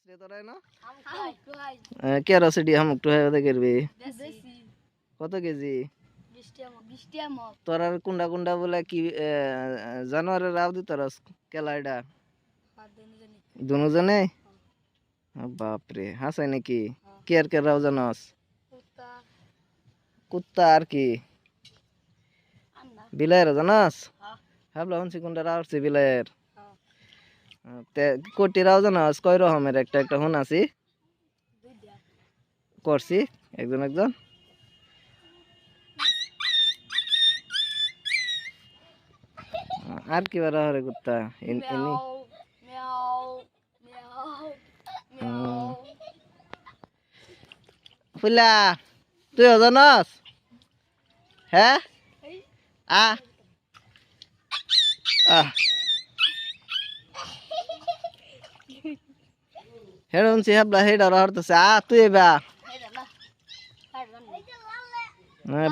রে তোরা না কে রসিডি হামুক তো হয় ওদের করবি কত কেজি 20 টা মগ তোরা কুন্ডা কুন্ডা বলে কি জানোয়ারের রাও দি তোরা কেলাইডা দুজনে বাপরে হাসাই নাকি কে আর কে রাও জানোস কুত্তা আর কি বিলায়ের জানোস ভাবলা হনছি কোনটা রাওছি বিলায়ের তে কোটি রাও জানোস কয় রকমের একটা একটা হুন আছি করছি একজন একজন আর কি বার হরে কুত্তা ইনি ফুলা তুই জানোস হ্যাঁ আ হেড়ন সি হাবলা হেডা হরতেছে তুই এবা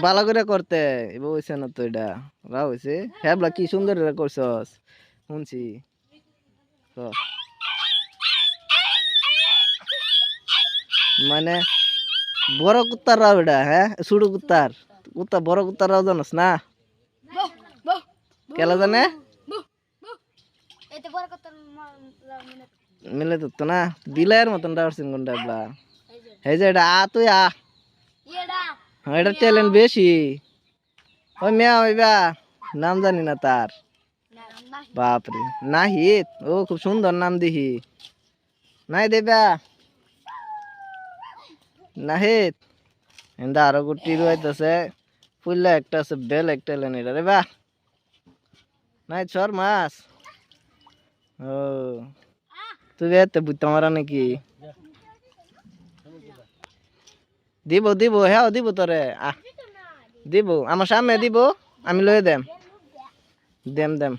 ভালো করে করতে এবার হইছে না তো এটা রা হইছে হ্যাবলা কি সুন্দর করছস শুনছি মানে বড় কুত্তার রাও এটা হ্যাঁ ছোট কুত্তার কুত্তা বড় কুত্তার রাও জানোস না কেলা জানে মিলে তো না বিলাইয়ের মতন রাউরছিন কোনটা এবলা এই যে এটা তুই এটা ট্যালেন্ট বেশি ওই মেয়া হইবা নাম জানি না তার বাপরে নাহিত ও খুব সুন্দর নাম দিহি নাই দেবা নাহিত এন্দা আরো গুটি রইতেছে ফুললা একটা আছে বেল একটা লেন এটা রে বা নাই চর মাছ ও তুই বেতে বুঝতে মারা নাকি দিব দিব হ্যাঁ দিব তোরে দিব আমার সামনে দিব আমি লয়ে দেম দেম দেম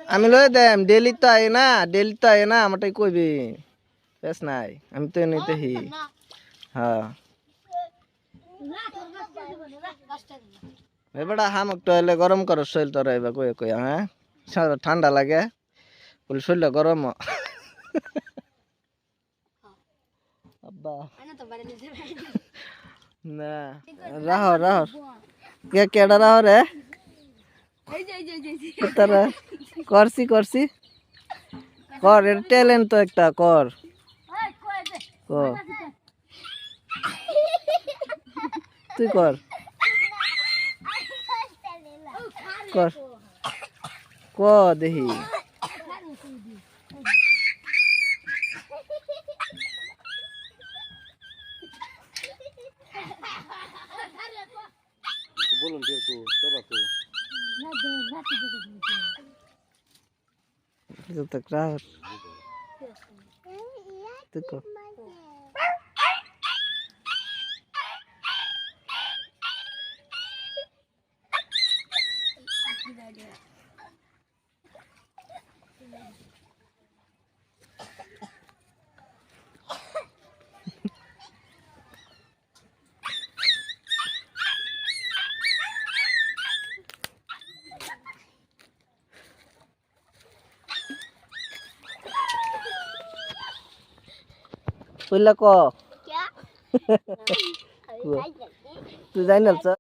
আমি লয়ে দেম ডেলি তো আয় না আমারটাই কইবি বেশ নাই আমি তো নিতে হি হ্যাঁ এবারে হামক তো এলে গরম করো শরীর তোরা এবার কয়ে কয়ে হ্যাঁ ঠান্ডা লাগে বলে শরীরটা গরম আব্বা না রাহ কে কেডা রাহ রে তারা করছি কর এর ট্যালেন্ট তো একটা কর তুই কর দেখি বলুন কইলা ক তুই যাই না